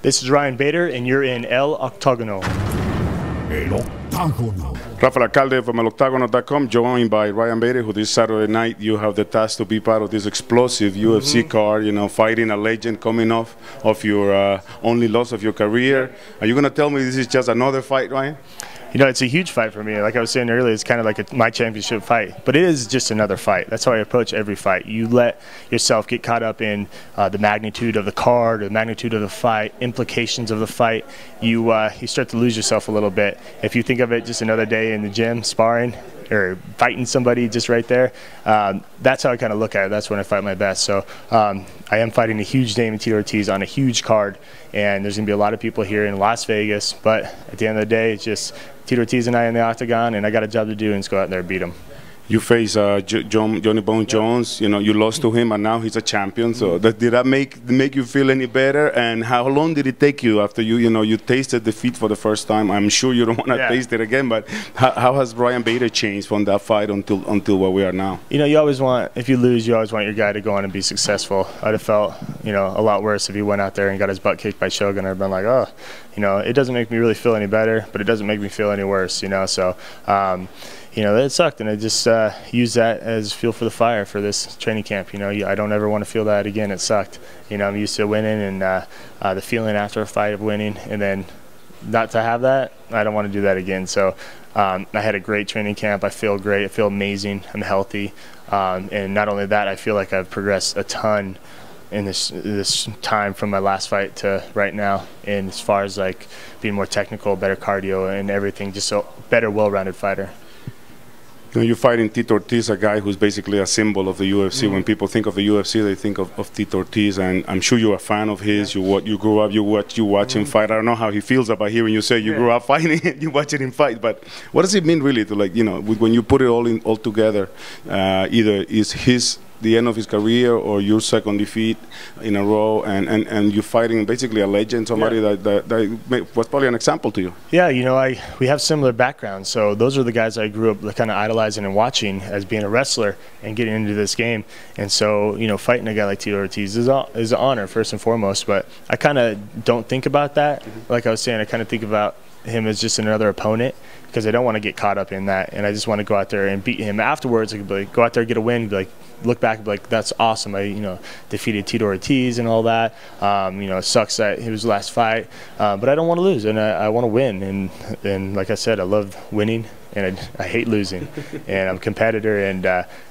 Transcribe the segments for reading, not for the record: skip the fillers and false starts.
This is Ryan Bader, and you're in El Octagono. El Octagono. Rafa, Alcalde from eloctagono.com, joined by Ryan Bader, who this Saturday night you have the task to be part of this explosive UFC card, you know, fighting a legend coming off of your only loss of your career. Are you going to tell me this is just another fight, Ryan? You know, it's a huge fight for me. Like I was saying earlier, it's kind of like my championship fight. But it is just another fight. That's how I approach every fight. You let yourself get caught up in the magnitude of the card, or the magnitude of the fight, implications of the fight. You start to lose yourself a little bit. If you think of it just another day in the gym, sparring, or fighting somebody just right there, that's how I kind of look at it. That's when I fight my best. So I am fighting a huge name in Tito Ortiz on a huge card, and there's going to be a lot of people here in Las Vegas, but at the end of the day, it's just Tito Ortiz and I in the octagon, and I got a job to do, and let's go out there and beat him. You face Johnny Bone Jones. You know, you lost to him, and now he's a champion. So did that make you feel any better? And how long did it take you after you tasted defeat for the first time? I'm sure you don't want to taste it again. But how has Ryan Bader changed from that fight until where we are now? You know, you always want, if you lose, you always want your guy to go on and be successful. I'd have felt, you know, a lot worse if he went out there and got his butt kicked by Shogun. I'd been like, oh, you know, it doesn't make me really feel any better, but it doesn't make me feel any worse. You know, so. You know, it sucked, and I just used that as fuel for the fire for this training camp. You know, I don't ever want to feel that again. It sucked. You know, I'm used to winning, and the feeling after a fight of winning, and then not to have that, I don't want to do that again. So I had a great training camp. I feel great. I feel amazing. I'm healthy. And not only that, I feel like I've progressed a ton in this time from my last fight to right now, and as far as like being more technical, better cardio, and everything, just a better, well-rounded fighter. You know, you're fighting Tito Ortiz, a guy who's basically a symbol of the UFC. When people think of the UFC, they think of Tito Ortiz, and I'm sure you're a fan of his. You grew up, you watch him fight. I don't know how he feels about hearing you say you grew up fighting, you watching him fight. But what does it mean really to, like, you know, when you put it all together? Either is the end of his career, or your second defeat in a row, and you're fighting basically a legend, somebody that was probably an example to you. Yeah, you know, we have similar backgrounds, so those are the guys I grew up kind of idolizing and watching as being a wrestler and getting into this game. And so, you know, fighting a guy like Tito Ortiz is an honor first and foremost, but I kind of don't think about that. Like I was saying, I kind of think about him as just another opponent, because I don't want to get caught up in that, and I just want to go out there and beat him afterwards. I could be like, go out there, get a win, be like, look back and be like, that's awesome. I, you know, defeated Tito Ortiz and all that. You know, it sucks that it was the last fight, but I don't want to lose, and I want to win. And like I said, I love winning, and I hate losing. And I'm a competitor, and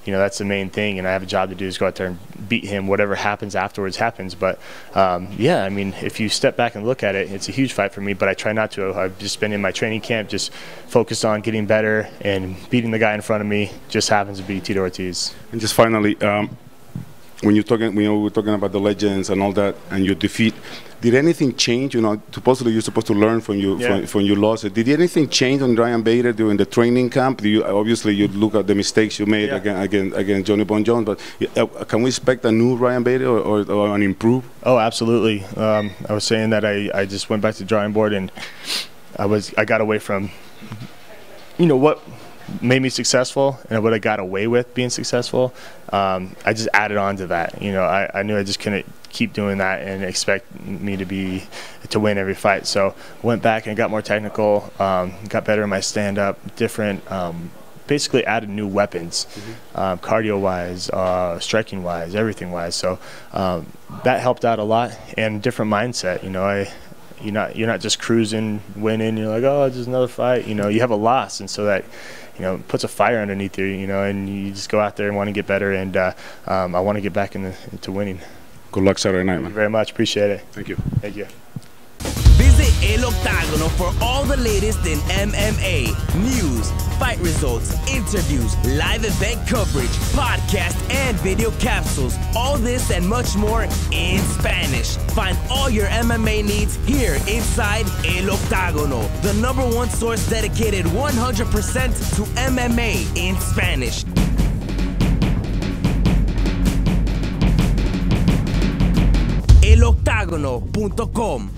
you know, that's the main thing. And I have a job to do, is go out there and beat him. Whatever happens afterwards happens. But yeah, I mean, if you step back and look at it, it's a huge fight for me. But I try not to. I've just been in my training camp, just focused on getting better, and beating the guy in front of me just happens to be Tito Ortiz. And just finally, when we're talking about the legends and all that, and your defeat, did anything change? You know, supposedly you're supposed to learn from your losses. Did anything change on Ryan Bader during the training camp? Obviously you look at the mistakes you made against Johnny Bone Jones, but can we expect a new Ryan Bader or an improved? Oh, absolutely. I was saying that I just went back to the drawing board, and I got away from, you know, what made me successful and what I got away with being successful. I just added on to that. You know, I knew I just couldn't keep doing that and expect me to win every fight. So went back and got more technical, got better in my stand-up, different, basically added new weapons, cardio-wise, striking-wise, everything-wise. So that helped out a lot, and different mindset. You know, you're not just cruising, winning. You're like, oh, it's just another fight. You know, you have a loss, and so that, you know, puts a fire underneath you. You know, and you just go out there and want to get better. And I want to get back into winning. Good luck Saturday night, man. Thank you very much. Appreciate it. Thank you. Thank you. Visit El Octagono for all the latest in MMA, news, fight results, interviews, live event coverage, podcast, and video capsules. All this and much more in Spanish. Find all your MMA needs here inside El Octagono, the #1 source dedicated 100% to MMA in Spanish. eloctagono.com